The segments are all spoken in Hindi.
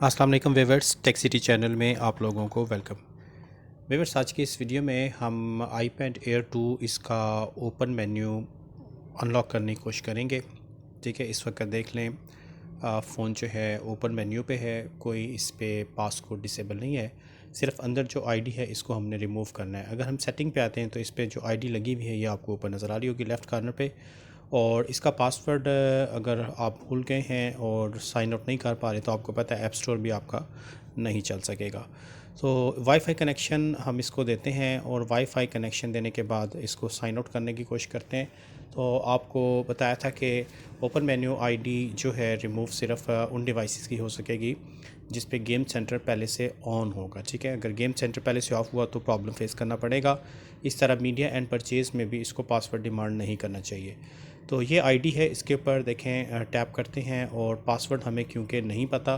अस्सलाम वालेकुम व्यूअर्स, टेक सिटी चैनल में आप लोगों को वेलकम। व्यूअर्स, आज की इस वीडियो में हम आईपैड एयर 2 इसका ओपन मेन्यू अनलॉक करने की कोशिश करेंगे। ठीक है, इस वक्त देख लें फ़ोन जो है ओपन मेन्यू पे है, कोई इस पे पासकोड डिसेबल नहीं है, सिर्फ अंदर जो आईडी है इसको हमने रिमूव करना है। अगर हम सेटिंग पे आते हैं तो इस पे जो आईडी लगी हुई है ये आपको ऊपर नज़र आ रही होगी लेफ़्ट कॉर्नर पे। और इसका पासवर्ड अगर आप भूल गए हैं और साइन आउट नहीं कर पा रहे तो आपको पता है ऐप स्टोर भी आपका नहीं चल सकेगा। तो वाईफ़ाई कनेक्शन हम इसको देते हैं और वाईफ़ाई कनेक्शन देने के बाद इसको साइन आउट करने की कोशिश करते हैं। तो आपको बताया था कि ओपन मेन्यू आईडी जो है रिमूव सिर्फ उन डिवाइसेस की हो सकेगी जिस पे गेम सेंटर पहले से ऑन होगा। ठीक है, अगर गेम सेंटर पहले से ऑफ हुआ तो प्रॉब्लम फेस करना पड़ेगा। इस तरह मीडिया एंड परचेज़ में भी इसको पासवर्ड डिमांड नहीं करना चाहिए। तो ये आईडी है, इसके ऊपर देखें टैप करते हैं और पासवर्ड हमें क्योंकि नहीं पता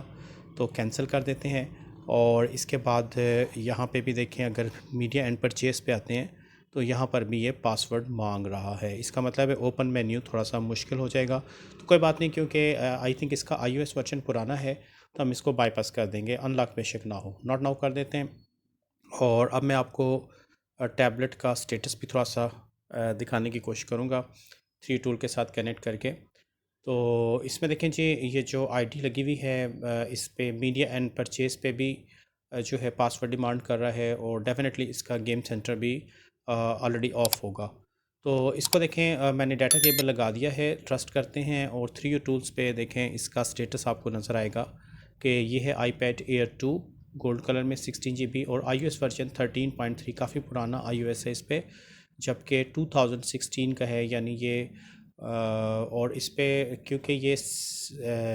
तो कैंसिल कर देते हैं। और इसके बाद यहाँ पे भी देखें, अगर मीडिया एंड परचेज़ पे आते हैं तो यहाँ पर भी ये पासवर्ड मांग रहा है। इसका मतलब है ओपन मेन्यू थोड़ा सा मुश्किल हो जाएगा। तो कोई बात नहीं, क्योंकि आई थिंक इसका iOS वर्जन पुराना है तो हम इसको बाईपास कर देंगे, अनलॉक बेशक ना हो, नॉट नाउ कर देते हैं। और अब मैं आपको टैबलेट का स्टेटस भी थोड़ा सा दिखाने की कोशिश करूँगा 3 टूल के साथ कनेक्ट करके। तो इसमें देखें जी, ये जो आईडी लगी हुई है इस पे मीडिया एंड परचेज़ पे भी जो है पासवर्ड डिमांड कर रहा है और डेफिनेटली इसका गेम सेंटर भी ऑलरेडी ऑफ होगा। तो इसको देखें, मैंने डाटा केबल लगा दिया है, ट्रस्ट करते हैं और 3 टूल्स पे देखें इसका स्टेटस आपको नज़र आएगा कि ये है आईपैड एयर 2 गोल्ड कलर में 16 GB और iOS वर्जन 13.3, काफ़ी पुराना iOS है इस पे, जबकि 2016 का है। यानी ये और इस पे क्योंकि ये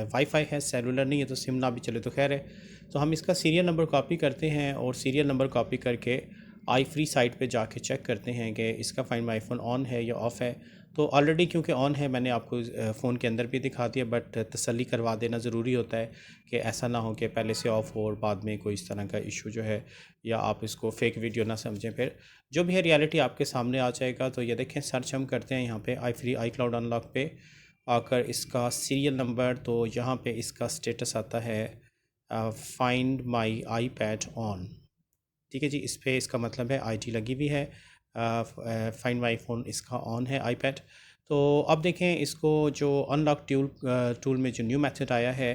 वाईफाई है, सेलुलर नहीं है, तो सिम ना भी चले तो खैर है। तो हम इसका सीरियल नंबर कॉपी करते हैं और सीरियल नंबर कॉपी करके आई फ्री साइट पे जाके चेक करते हैं कि इसका फाइंड माई फ़ोन ऑन है या ऑफ़ है। तो ऑलरेडी क्योंकि ऑन है, मैंने आपको फ़ोन के अंदर भी दिखा दिया, बट तसल्ली करवा देना ज़रूरी होता है कि ऐसा ना हो कि पहले से ऑफ़ हो और बाद में कोई इस तरह का इशू जो है, या आप इसको फेक वीडियो ना समझें। फिर जो भी है रियलिटी आपके सामने आ जाएगा। तो ये देखें, सर्च हम करते हैं यहाँ पे आई फ्री आई क्लाउड अनलॉक पे आकर इसका सीरियल नंबर, तो यहाँ पे इसका स्टेटस आता है फाइंड माई आईपैड ऑन। ठीक है जी, इस पे इसका मतलब है आईडी लगी हुई है, फाइंड माई फ़ोन इसका ऑन है आईपैड। तो अब देखें इसको, जो अनलॉक टूल में जो न्यू मेथड आया है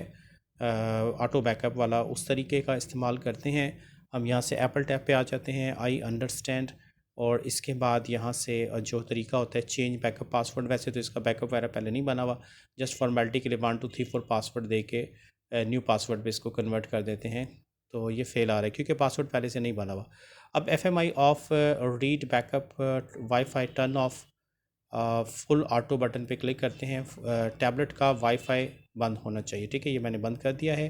ऑटो बैकअप वाला, उस तरीके का इस्तेमाल करते हैं। हम यहाँ से एप्पल टैब पे आ जाते हैं, आई अंडरस्टैंड, और इसके बाद यहाँ से जो तरीका होता है चेंज बैकअप पासवर्ड। वैसे तो इसका बैकअप वगैरह पहले नहीं बना हुआ, जस्ट फॉर्मेलिटी के लिए 1 2 3 4 पासवर्ड दे के न्यू पासवर्ड पे इसको कन्वर्ट कर देते हैं। तो ये फेल आ रहा है क्योंकि पासवर्ड पहले से नहीं बना हुआ। अब FMI of read backup wifi turn off full auto button पे क्लिक करते हैं। टैबलेट का वाईफाई बंद होना चाहिए। ठीक है, ये मैंने बंद कर दिया है।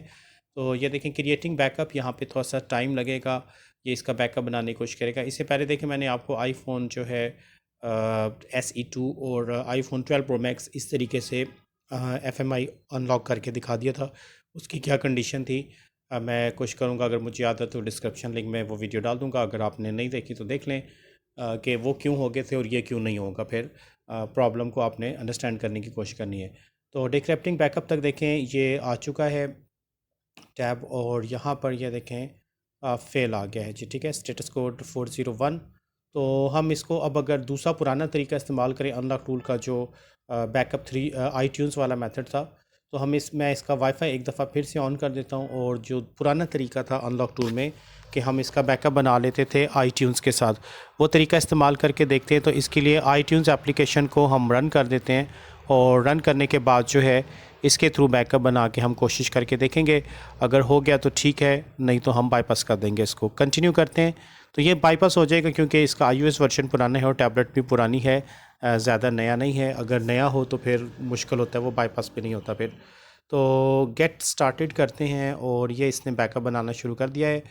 तो ये देखें क्रिएटिंग बैकअप, यहाँ पे थोड़ा सा टाइम लगेगा, ये इसका बैकअप बनाने की कोशिश करेगा। इससे पहले देखें मैंने आपको आईफोन जो है SE2 और आईफोन 12 प्रो मैक्स इस तरीके से FMI अनलॉक करके दिखा दिया था, उसकी क्या कंडीशन थी। मैं कोशिश करूँगा, अगर मुझे याद है तो डिस्क्रिप्शन लिंक में वो वीडियो डाल दूँगा, अगर आपने नहीं देखी तो देख लें कि वो क्यों हो गए थे और ये क्यों नहीं होगा। फिर प्रॉब्लम को आपने अंडरस्टैंड करने की कोशिश करनी है। तो डिक्रिप्टिंग बैकअप तक देखें, ये आ चुका है टैब, और यहाँ पर ये देखें फेल आ गया है जी। ठीक है, स्टेटस कोड 401। तो हम इसको अब अगर दूसरा पुराना तरीका इस्तेमाल करें अनलॉक टूल का, जो बैकअप 3 iTunes वाला मेथड था, तो मैं इसका वाईफाई एक दफ़ा फिर से ऑन कर देता हूँ, और जो पुराना तरीका था अनलॉक टूल में कि हम इसका बैकअप बना लेते थे iTunes के साथ, वो तरीका इस्तेमाल करके देखते हैं। तो इसके लिए iTunes एप्लीकेशन को हम रन कर देते हैं, और रन करने के बाद जो है इसके थ्रू बैकअप बना के हम कोशिश करके देखेंगे। अगर हो गया तो ठीक है, नहीं तो हम बाईपास कर देंगे। इसको कंटिन्यू करते हैं तो ये बाईपास हो जाएगा, क्योंकि इसका iOS वर्जन पुराना है और टैबलेट भी पुरानी है, ज़्यादा नया नहीं है। अगर नया हो तो फिर मुश्किल होता है, वो बाईपास भी नहीं होता फिर। तो गेट स्टार्टेड करते हैं, और ये इसने बैकअप बनाना शुरू कर दिया है।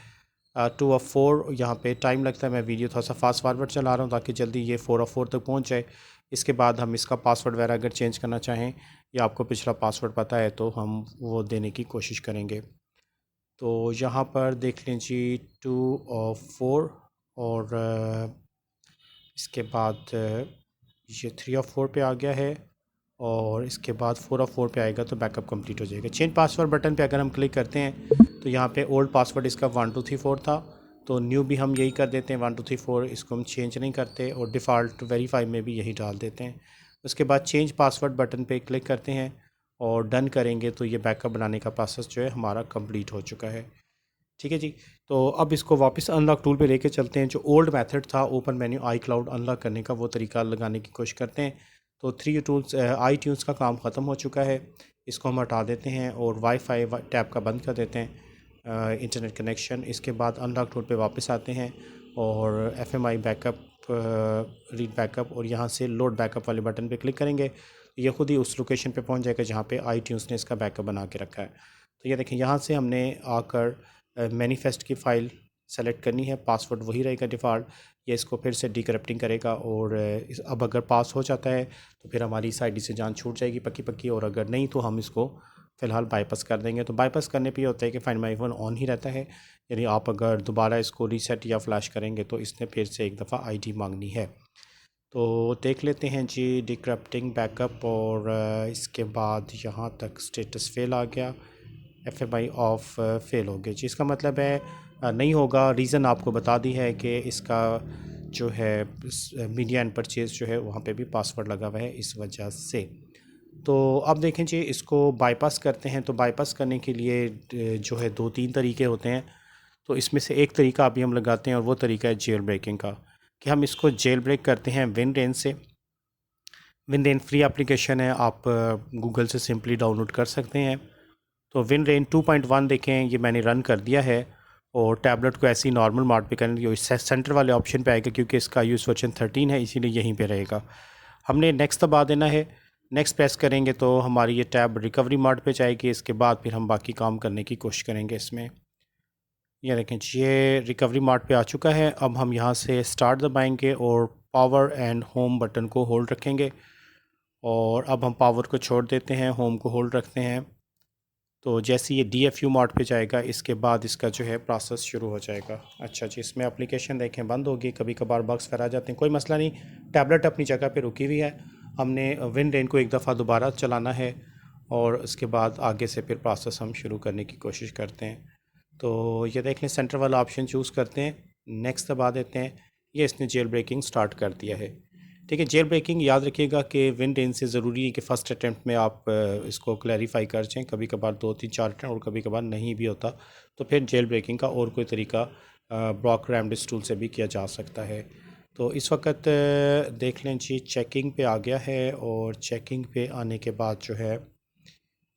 2 of 4 यहाँ पे टाइम लगता है। मैं वीडियो थोड़ा सा फास्ट फारवर्ड चला रहा हूँ ताकि जल्दी ये 4 of 4 तक पहुँच जाए। इसके बाद हम इसका पासवर्ड वगैरह अगर चेंज करना चाहें, या आपको पिछला पासवर्ड पता है, तो हम वो देने की कोशिश करेंगे। तो यहाँ पर देख लें जी, 2 of 4, और इसके बाद ये 3 of 4 पे आ गया है, और इसके बाद 4 of 4 पे आएगा तो बैकअप कंप्लीट हो जाएगा। चेंज पासवर्ड बटन पे अगर हम क्लिक करते हैं तो यहाँ पे ओल्ड पासवर्ड इसका 1234 था, तो न्यू भी हम यही कर देते हैं 1234, इसको हम चेंज नहीं करते और डिफ़ॉल्ट वेरीफाई में भी यही डाल देते हैं। उसके बाद चेंज पासवर्ड बटन पे क्लिक करते हैं और डन करेंगे तो ये बैकअप बनाने का प्रोसेस जो है हमारा कंप्लीट हो चुका है। ठीक है जी। तो अब इसको वापस अनलॉक टूल पे लेके चलते हैं। जो ओल्ड मेथड था ओपन मेन्यू आई क्लाउड अनलॉक करने का, वो तरीका लगाने की कोशिश करते हैं। तो थ्री टूल्स आई ट्यून्स का काम ख़त्म हो चुका है, इसको हम हटा देते हैं और वाईफाई टैब का बंद कर देते हैं, इंटरनेट कनेक्शन। इसके बाद अनलॉक टूल पे वापस आते हैं और FMI बैकअप, रीड बैकअप और यहाँ से लोड बैकअप वाले बटन पे क्लिक करेंगे, ये ख़ुद ही उस लोकेशन पे पहुँच जाएगा जहाँ पे आई ट्यून्स ने इसका बैकअप बना के रखा है। तो ये देखें, यहाँ से हमने आकर मैनिफेस्ट की फ़ाइल सेलेक्ट करनी है, पासवर्ड वही रहेगा डिफ़ॉल्ट। ये इसको फिर से डिक्रप्टिंग करेगा और अब अगर पास हो जाता है तो फिर हमारी इस आईडी से जान छूट जाएगी पक्की पक्की, और अगर नहीं तो हम इसको फ़िलहाल बाईपास कर देंगे। तो बाईपास करने पे ये होता है कि फाइंड माई फ़ोन ऑन ही रहता है, यानी आप अगर दोबारा इसको रीसेट या फ्लैश करेंगे तो इसने फिर से एक दफ़ा आईडी मांगनी है। तो देख लेते हैं जी, डिक्रप्टिंग बैकअप, और इसके बाद यहाँ तक स्टेटस फेल आ गया, FMI ऑफ फेल हो गया जी। इसका मतलब है नहीं होगा। रीज़न आपको बता दी है कि इसका जो है मीडिया एंड परचेज़ जो है वहाँ पे भी पासवर्ड लगा हुआ है इस वजह से। तो अब देखें जी, इसको बाईपास करते हैं। तो बाईपास करने के लिए जो है 2-3 तरीके होते हैं, तो इसमें से एक तरीका अभी हम लगाते हैं और वो तरीका है जेल ब्रेकिंग का, कि हम इसको जेल ब्रेक करते हैं विनरेन से। विनरेन फ्री एप्लीकेशन है, आप गूगल से सिंपली डाउनलोड कर सकते हैं। तो विनरेन 2.1 देखें, ये मैंने रन कर दिया है और टैबलेट को ऐसे ही नॉर्मल मोड पे करेंगे, इस सेंटर वाले ऑप्शन पे आएगा क्योंकि इसका यूज़ वर्जन 13 है, इसीलिए यहीं पे रहेगा। हमने नेक्स्ट दबा देना है। नेक्स्ट प्रेस करेंगे तो हमारी ये टैब रिकवरी मोड पे जाएगी। इसके बाद फिर हम बाकी काम करने की कोशिश करेंगे इसमें। ये देखें, ये रिकवरी मोड पे आ चुका है। अब हम यहाँ से स्टार्ट दबाएंगे और पावर एंड होम बटन को होल्ड रखेंगे, और अब हम पावर को छोड़ देते हैं, होम को होल्ड रखते हैं। तो जैसे ये DFU मोड पे जाएगा, इसके बाद इसका जो है प्रोसेस शुरू हो जाएगा। अच्छा जी, इसमें एप्लीकेशन देखें बंद होगी, कभी कभार बग्स फिर आ जाते हैं, कोई मसला नहीं, टैबलेट अपनी जगह पे रुकी हुई है। हमने विनरेन को एक दफ़ा दोबारा चलाना है और उसके बाद आगे से फिर प्रोसेस हम शुरू करने की कोशिश करते हैं। तो ये देख लें, सेंटर वाला ऑप्शन चूज़ करते हैं, नेक्स्ट दबा देते हैं। ये इसने जेल ब्रेकिंग स्टार्ट कर दिया है। ठीक है, जेल ब्रेकिंग याद रखिएगा कि विनरेन से ज़रूरी है कि फ़र्स्ट अटैम्प्ट में आप इसको क्लैरिफाई कर जाएँ। कभी कभार 2-3-4 अटैम्प्ट और कभी कभार नहीं भी होता, तो फिर जेल ब्रेकिंग का और कोई तरीका ब्लॉक रेमडिस टूल से भी किया जा सकता है। तो इस वक्त देख लें जी, चेकिंग पे आ गया है, और चेकिंग पे आने के बाद जो है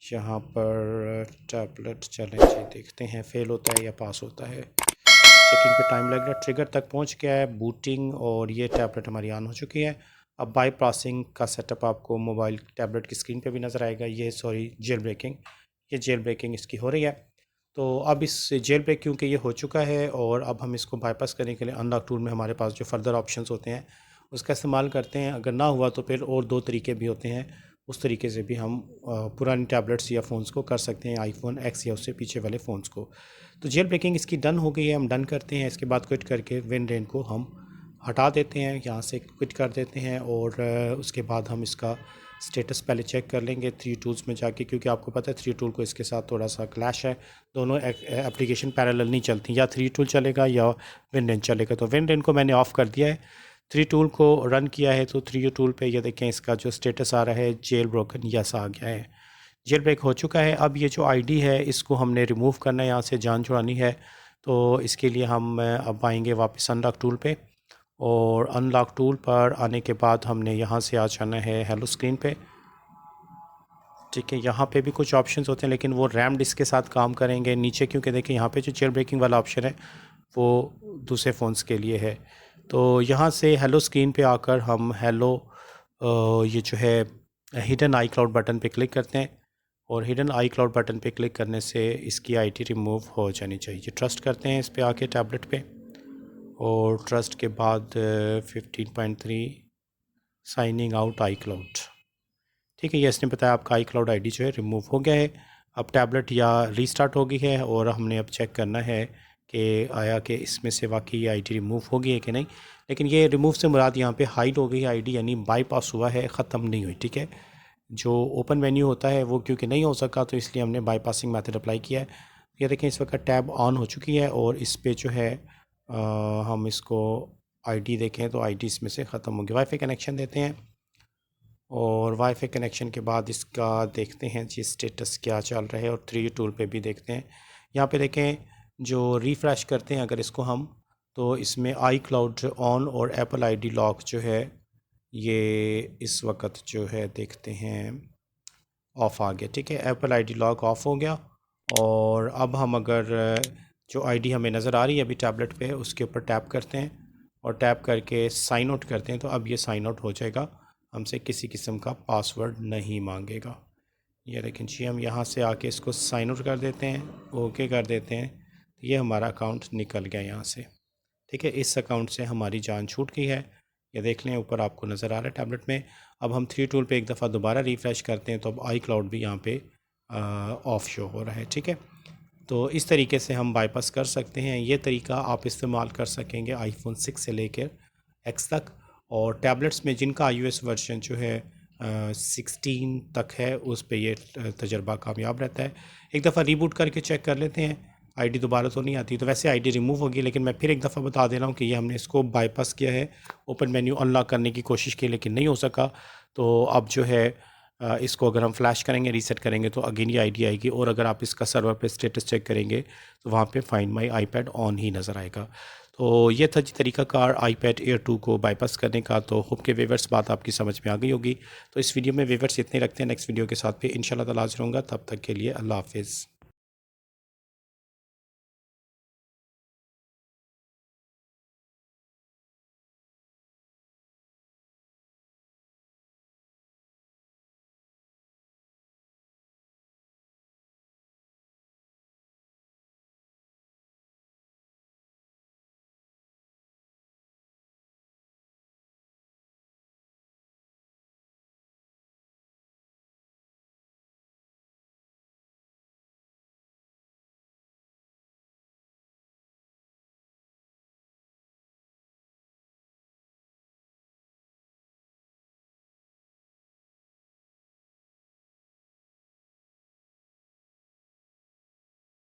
यहाँ पर टैबलेट चलें जी, देखते हैं फेल होता है या पास होता है। चेकिंग पे टाइम लग रहा है, ट्रिगर तक पहुँच गया है, बूटिंग, और ये टैबलेट हमारी ऑन हो चुकी है। अब बाई पासिंग का सेटअप आपको मोबाइल टैबलेट की स्क्रीन पे भी नज़र आएगा। ये जेल ब्रेकिंग, ये जेल ब्रेकिंग इसकी हो रही है। तो अब इस जेल ब्रेक क्योंकि ये हो चुका है, और अब हम इसको बाईपास करने के लिए अनलॉक टूल में हमारे पास जो फर्दर ऑप्शंस होते हैं उसका इस्तेमाल करते हैं। अगर ना हुआ तो फिर और 2 तरीके भी होते हैं, उस तरीके से भी हम पुरानी टैबलेट्स या फ़ोन्स को कर सकते हैं, iPhone X या उससे पीछे वाले फ़ोन्स को। तो जेल ब्रेकिंग इसकी डन हो गई है, हम डन करते हैं। इसके बाद क्विट करके विनरेन को हम हटा देते हैं, यहाँ से क्विट कर देते हैं, और उसके बाद हम इसका स्टेटस पहले चेक कर लेंगे 3 टूल्स में जाके, क्योंकि आपको पता है 3 टूल को इसके साथ थोड़ा सा क्लैश है, दोनों एप्लीकेशन पैरेलल नहीं चलती, या 3 टूल चलेगा या विनरेन चलेगा। तो विनरेन को मैंने ऑफ़ कर दिया है, 3 टूल को रन किया है। तो 3 टूल पे ये देखें, इसका जो स्टेटस आ रहा है जेल ब्रोकन, यस आ गया है, जेल ब्रेक हो चुका है। अब ये जो आईडी है इसको हमने रिमूव करना है, यहाँ से जान छुड़ानी है। तो इसके लिए हम अब आएंगे वापस अनलॉक टूल पे, और अनलॉक टूल पर आने के बाद हमने यहाँ से आ जाना है हेलो स्क्रीन पे। ठीक है, यहाँ पे भी कुछ ऑप्शंस होते हैं लेकिन वो रैम डिस्क के साथ काम करेंगे नीचे, क्योंकि देखिए यहाँ पे जो जेल ब्रेकिंग वाला ऑप्शन है वो दूसरे फ़ोन्स के लिए है। तो यहाँ से हेलो स्क्रीन पे आकर हम हेलो ये जो है हिडन आई क्लाउड बटन पे क्लिक करते हैं, और हिडन आई क्लाउड बटन पे क्लिक करने से इसकी आईडी रिमूव हो जानी चाहिए। ट्रस्ट करते हैं इस पे आके टैबलेट पे, और ट्रस्ट के बाद 15.3 साइनिंग आउट आई क्लाउड। ठीक है, ये इसने बताया आपका आई क्लाउड आईडी जो है रिमूव हो गया है। अब टैबलेट या रीस्टार्ट हो गई है, और हमने अब चेक करना है कि आया कि इसमें से वाकई आईडी रिमूव हो गई है कि नहीं। लेकिन ये रिमूव से मुराद यहाँ पे हाइड हो गई है आईडी, यानी बाईपास हुआ है, ख़त्म नहीं हुई। ठीक है, जो ओपन मेन्यू होता है वो क्योंकि नहीं हो सका तो इसलिए हमने बाईपासिंग मेथड अप्लाई किया है। ये देखें इस वक्त टैब ऑन हो चुकी है और इस पे जो है हम इसको आईडी देखें तो आईडी इसमें से ख़त्म होगी। वाईफाई कनेक्शन देते हैं और वाईफाई कनेक्शन के बाद इसका देखते हैं जी स्टेटस क्या चल रहा है और 3D टूल पे भी देखते हैं। यहाँ पे देखें जो रिफ़्रेश करते हैं अगर इसको हम, तो इसमें आई क्लाउड ऑन और एप्पल आईडी लॉक जो है ये इस वक्त जो है देखते हैं ऑफ़ आ गया। ठीक है, एप्पल आईडी लॉक ऑफ़ हो गया। और अब हम अगर जो आईडी हमें नज़र आ रही है अभी टैबलेट पे उसके ऊपर टैप करते हैं और टैप करके साइन आउट करते हैं तो अब ये साइन आउट हो जाएगा, हमसे किसी किस्म का पासवर्ड नहीं मांगेगा। ये लेकिन जी हम यहाँ से आके इसको साइन आउट कर देते हैं, ओके कर देते हैं, तो ये हमारा अकाउंट निकल गया यहाँ से। ठीक है, इस अकाउंट से हमारी जान छूट गई है। ये देख लें ऊपर आपको नज़र आ रहा है टैबलेट में। अब हम 3 टूल पे एक दफ़ा दोबारा रिफ़्रेश करते हैं तो अब आई क्लाउड भी यहाँ पे ऑफ़ शो हो रहा है। ठीक है, तो इस तरीके से हम बाईपास कर सकते हैं। ये तरीका आप इस्तेमाल कर सकेंगे आईफोन 6 से लेकर एक्स तक, और टैबलेट्स में जिनका iOS वर्जन जो है 16 तक है उस पे ये तजर्बा कामयाब रहता है। एक दफ़ा रीबूट करके चेक कर लेते हैं, आईडी दोबारा तो नहीं आती, तो वैसे आईडी रिमूव होगी, लेकिन मैं फिर एक दफ़ा बता दे रहा हूँ कि ये हमने इसको बाईपास किया है, ओपन मेन्यू अनलॉक करने की कोशिश की लेकिन नहीं हो सका। तो अब जो है इसको अगर हम फ्लैश करेंगे, रीसेट करेंगे तो अगेन ये आईडी आएगी, और अगर आप इसका सर्वर पे स्टेटस चेक करेंगे तो वहाँ पे फाइंड माई आईपैड ऑन ही नज़र आएगा। तो ये था जी तरीक़ाकार iPad Air 2 को बाईपास करने का। तो होप के व्यूअर्स बात आपकी समझ में आ गई होगी। तो इस वीडियो में व्यूअर्स इतने रखते हैं, नेक्स्ट वीडियो के साथ भी इंशाल्लाह ताला हाज़िर होऊंगा। तब तक के लिए अल्लाह हाफ़िज़।